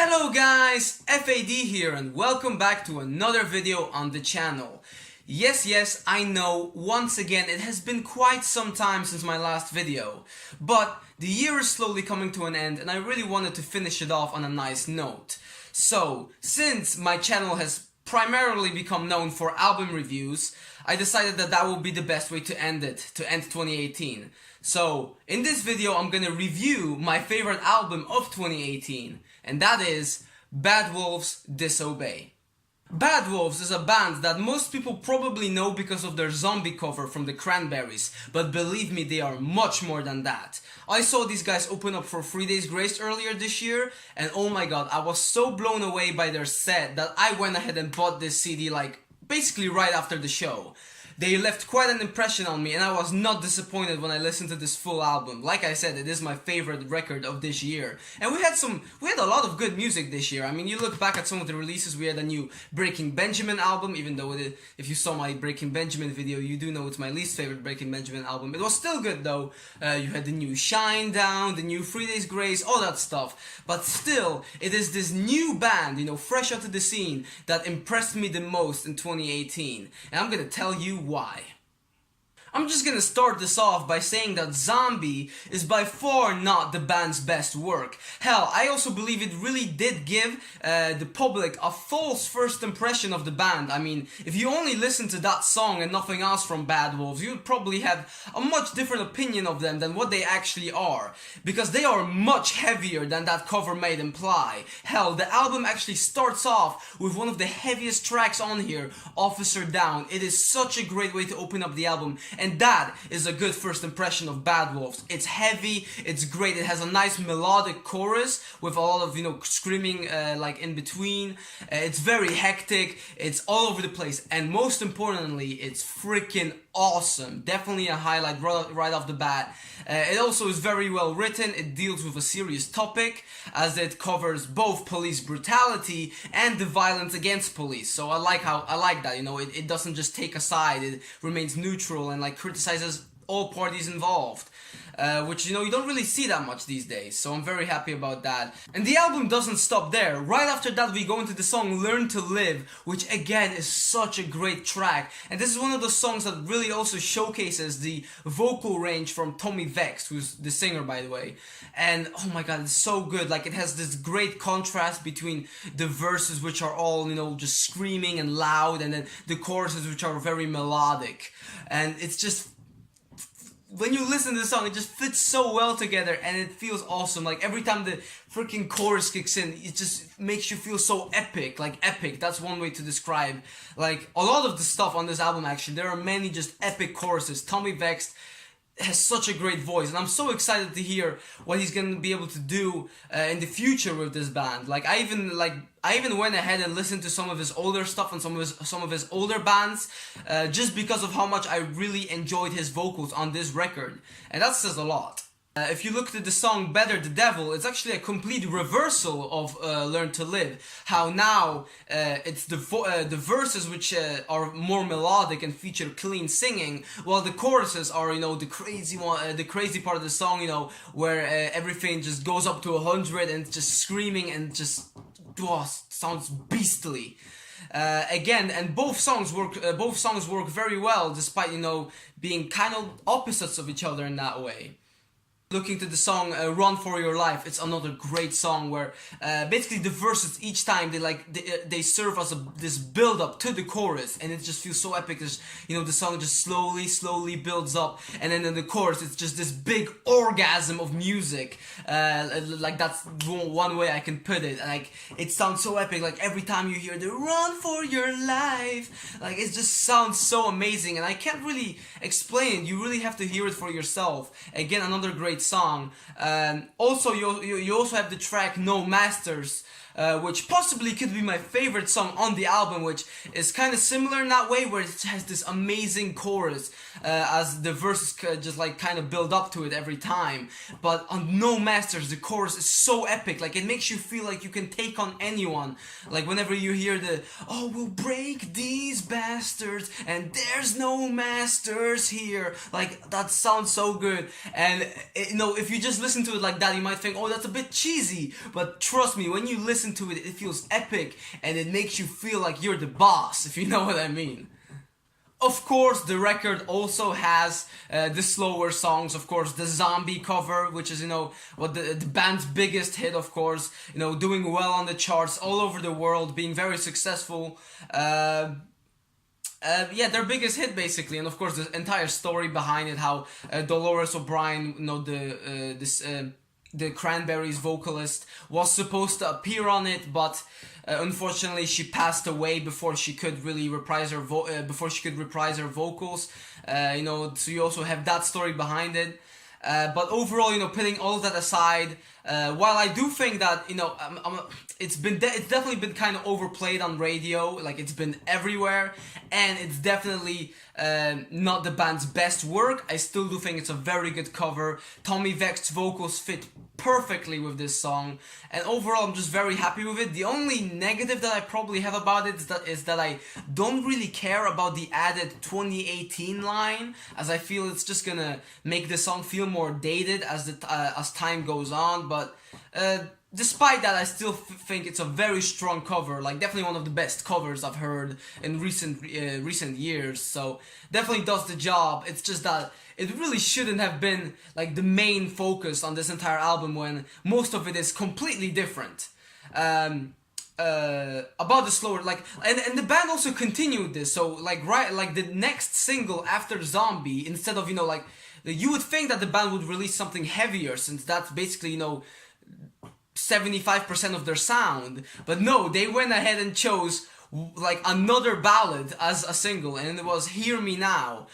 Hello guys, F.A.D here and welcome back to another video on the channel. Yes, I know, once again it has been quite some time since my last video, but the year is slowly coming to an end and I really wanted to finish it off on a nice note. So, since my channel has primarily become known for album reviews, I decided that that would be the best way to end it, to end 2018. So, in this video I'm gonna review my favorite album of 2018, and that is Bad Wolves' Disobey. Bad Wolves is a band that most people probably know because of their zombie cover from the Cranberries, but believe me, they are much more than that. I saw these guys open up for 3 Days Grace earlier this year, and oh my god, I was so blown away by their set that I went ahead and bought this CD basically right after the show. They left quite an impression on me and I was not disappointed when I listened to this full album. Like I said, it is my favorite record of this year. And we had a lot of good music this year. I mean, you look back at some of the releases, we had a new Breaking Benjamin album, even though if you saw my Breaking Benjamin video, you do know it's my least favorite Breaking Benjamin album. It was still good though. You had the new Shine Down, the new 3 Days Grace, all that stuff. But still, it is this new band, fresh onto the scene, that impressed me the most in 2018. And I'm gonna tell you why. I'm just gonna start this off by saying that Zombie is by far not the band's best work. Hell, I also believe it really did give the public a false first impression of the band. I mean, if you only listen to that song and nothing else from Bad Wolves, you'd probably have a much different opinion of them than what they actually are. Because they are much heavier than that cover might imply. Hell, the album actually starts off with one of the heaviest tracks on here, Officer Down. It is such a great way to open up the album. And that is a good first impression of Bad Wolves. It's heavy, it's great, it has a nice melodic chorus with a lot of, screaming in between. It's very hectic, it's all over the place, and most importantly, it's freaking awesome. Definitely a highlight right off the bat. It also is very well written, it deals with a serious topic, as it covers both police brutality and the violence against police. So I like that, it doesn't just take a side, it remains neutral and criticizes all parties involved. Which, you don't really see that much these days, so I'm very happy about that. And the album doesn't stop there. Right after that we go into the song Learn to Live, which again is such a great track. And this is one of those songs that really also showcases the vocal range from Tommy Vext, who's the singer by the way. And oh my god, it's so good. It has this great contrast between the verses, which are all, just screaming and loud, and then the choruses, which are very melodic. And it's just, when you listen to the song, it just fits so well together and it feels awesome. Every time the freaking chorus kicks in, it just makes you feel so epic. Epic, that's one way to describe. A lot of the stuff on this album actually, there are many just epic choruses. Tommy Vext has such a great voice, and I'm so excited to hear what he's gonna be able to do in the future with this band. I even went ahead and listened to some of his older stuff and some of his older bands, just because of how much I really enjoyed his vocals on this record, and that says a lot. If you look at the song Better the Devil, it's actually a complete reversal of Learn to Live. How now it's the verses which are more melodic and feature clean singing, while the choruses are, the crazy part of the song, where everything just goes up to 100 and just screaming and just sounds beastly. Again, and both songs work very well, despite being kind of opposites of each other in that way. Looking to the song Run For Your Life, it's another great song where basically the verses each time they serve as this build up to the chorus, and it just feels so epic because the song just slowly builds up, and then in the chorus it's just this big orgasm of music. That's one way I can put it. It sounds so epic. Every time you hear the Run For Your Life, it just sounds so amazing, and I can't really explain it. You really have to hear it for yourself. Again, another great song. Also, you also have the track No Masters, which possibly could be my favorite song on the album, which is kind of similar in that way, where it has this amazing chorus as the verses just kind of build up to it every time. But on No Masters, the chorus is so epic, it makes you feel like you can take on anyone. Whenever you hear the, oh, we'll break these bastards and there's no masters here, that sounds so good. And if you just listen to it like that, you might think, oh, that's a bit cheesy, but trust me, when you listen listen to it, it feels epic, and it makes you feel like you're the boss, if you know what I mean. Of course, the record also has the slower songs. Of course, the Zombie cover, which is, what the band's biggest hit, of course, doing well on the charts all over the world, being very successful. Yeah, their biggest hit basically, and of course the entire story behind it, how Dolores O'Brien, the Cranberries vocalist, was supposed to appear on it, but unfortunately she passed away before she could really reprise her vocals. So you also have that story behind it. But overall, putting all of that aside, while I do think that, it's definitely been kind of overplayed on radio, like it's been everywhere, and it's definitely not the band's best work, I still do think it's a very good cover. Tommy Vext's vocals fit perfectly with this song, and overall I'm just very happy with it. The only negative that I probably have about it is that I don't really care about the added 2018 line, as I feel it's just gonna make the song feel more dated as time goes on. But despite that, I still think it's a very strong cover, like definitely one of the best covers I've heard in recent years. So definitely does the job. It's just that it really shouldn't have been like the main focus on this entire album, when most of it is completely different. About the slower, and the band also continued this. So the next single after Zombie, instead of you would think that the band would release something heavier, since that's basically 75% of their sound, but no, they went ahead and chose another ballad as a single, and it was Hear Me Now.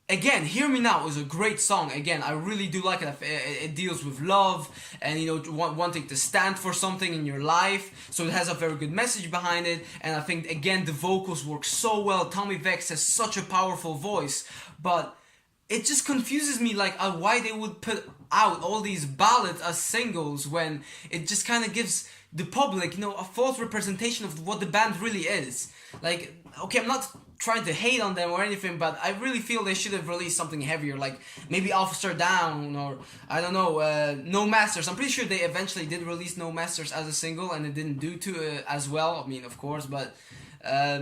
Again, Hear Me Now is a great song. Again, I really do like it. It deals with love and, wanting to stand for something in your life. So it has a very good message behind it. And I think, again, the vocals work so well. Tommy Vext has such a powerful voice. But it just confuses me, why they would put out all these ballads as singles, when it just kind of gives the public, a false representation of what the band really is. Okay, I'm not trying to hate on them or anything, but I really feel they should have released something heavier, like maybe Officer Down, or I don't know, No Masters. I'm pretty sure they eventually did release No Masters as a single, and it didn't do as well. I mean, of course, but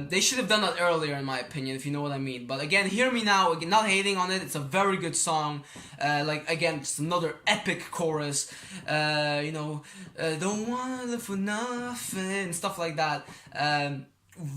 they should have done that earlier, in my opinion, if you know what I mean. But again, Hear Me Now, again, not hating on it, it's a very good song. Again, just another epic chorus. Don't wanna live for nothing, stuff like that.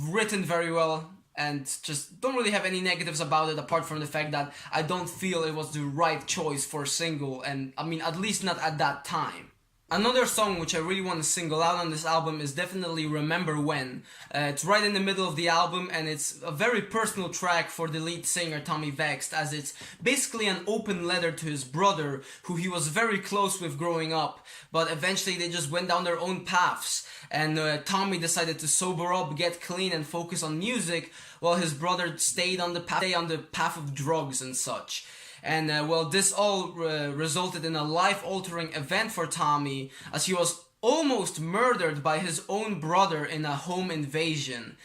Written very well, and just don't really have any negatives about it, apart from the fact that I don't feel it was the right choice for a single, and I mean, at least not at that time. Another song which I really want to single out on this album is definitely Remember When. It's right in the middle of the album, and it's a very personal track for the lead singer Tommy Vext, as it's basically an open letter to his brother, who he was very close with growing up, but eventually they just went down their own paths, and Tommy decided to sober up, get clean, and focus on music, while his brother stayed on the path of drugs and such. And this all resulted in a life-altering event for Tommy, as he was almost murdered by his own brother in a home invasion.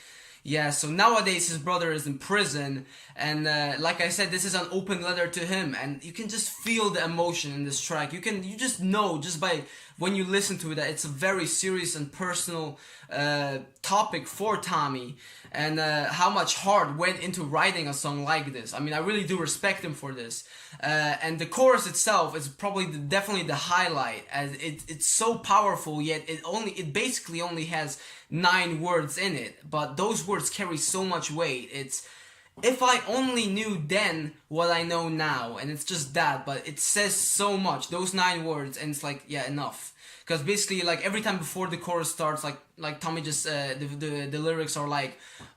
Yeah, so nowadays his brother is in prison, and like I said, this is an open letter to him, and you can just feel the emotion in this track. You just know, just by when you listen to it, that it's a very serious and personal topic for Tommy, and how much heart went into writing a song like this. I mean, I really do respect him for this. And the chorus itself is probably definitely the highlight, as it's so powerful, yet it basically only has 9 words in it, but those words carry so much weight. It's, if I only knew then what I know now, and it's just that, but it says so much, those 9 words, and it's yeah, enough. Because basically, every time before the chorus starts, Tommy just, the lyrics are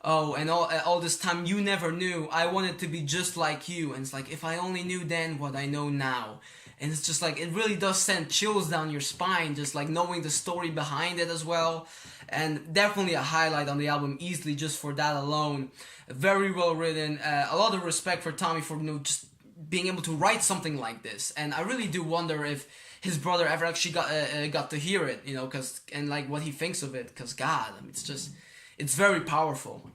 oh, and all this time you never knew, I wanted to be just like you, and it's if I only knew then what I know now. And it's just it really does send chills down your spine, just knowing the story behind it as well. And definitely a highlight on the album, easily, just for that alone. Very well written, a lot of respect for Tommy for just being able to write something like this. And I really do wonder if his brother ever actually got to hear it, and what he thinks of it, because God, I mean, it's very powerful.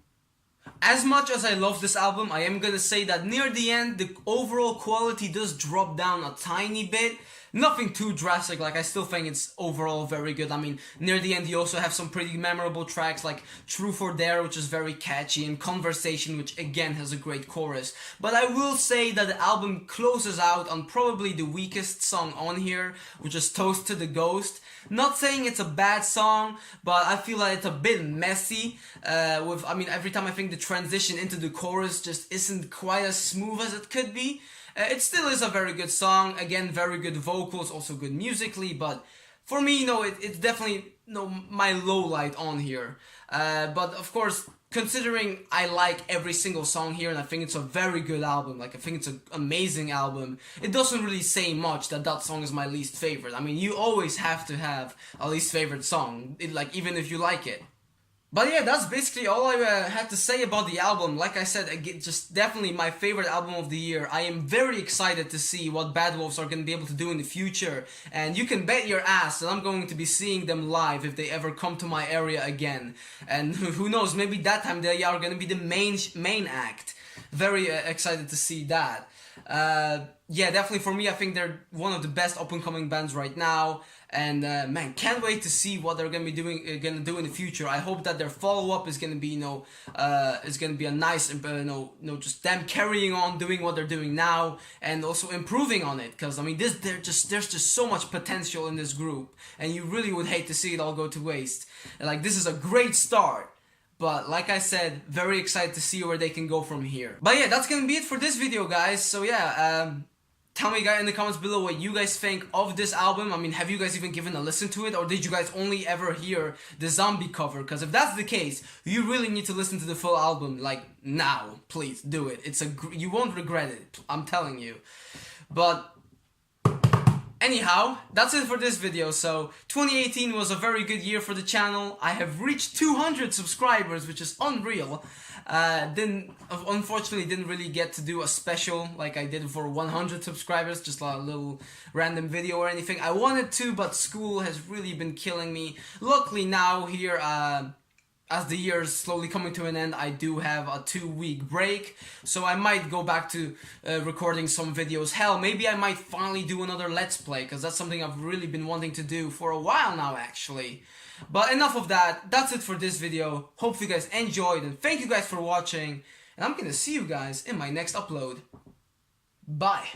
As much as I love this album, I am gonna say that near the end, the overall quality does drop down a tiny bit. nothing too drastic. Like, I still think it's overall very good. I mean, near the end you also have some pretty memorable tracks like Truth or Dare, which is very catchy, and Conversation, which again has a great chorus. But I will say that the album closes out on probably the weakest song on here, which is Toast to the Ghost. Not saying it's a bad song, but I feel like it's a bit messy. I mean, every time I think the transition into the chorus just isn't quite as smooth as it could be. It still is a very good song. Again, very good vocals, also good musically. But for me, it's definitely my low light on here. But of course, considering I like every single song here and I think it's a very good album, like I think it's an amazing album, it doesn't really say much that that song is my least favorite. I mean, you always have to have a least favorite song, like even if you like it. But yeah, that's basically all I had to say about the album. Like I said, again, just definitely my favorite album of the year. I am very excited to see what Bad Wolves are going to be able to do in the future. And you can bet your ass that I'm going to be seeing them live if they ever come to my area again. And who knows, maybe that time they are going to be the main act. Very excited to see that. Yeah, definitely for me, I think they're one of the best up-and-coming bands right now. And man, can't wait to see what they're gonna do in the future. I hope that their follow-up is gonna be, is gonna be a nice, just them carrying on doing what they're doing now and also improving on it. Because I mean, there's just so much potential in this group, and you really would hate to see it all go to waste. And like, this is a great start. But like I said, very excited to see where they can go from here. But yeah, that's gonna be it for this video, guys. So yeah, tell me guys in the comments below what you guys think of this album. I mean, have you guys even given a listen to it, or did you guys only ever hear the zombie cover? Because if that's the case, you really need to listen to the full album, like now. Please do it. You won't regret it. I'm telling you. But anyhow, that's it for this video. So 2018 was a very good year for the channel. I have reached 200 subscribers, which is unreal. Unfortunately didn't really get to do a special like I did for 100 subscribers, just a little random video or anything. I wanted to, but school has really been killing me. Luckily now here, as the year is slowly coming to an end, I do have a 2-week break, so I might go back to recording some videos. Hell, maybe I might finally do another Let's Play, because that's something I've really been wanting to do for a while now, actually. But enough of that, that's it for this video. Hope you guys enjoyed, and thank you guys for watching, and I'm gonna see you guys in my next upload. Bye!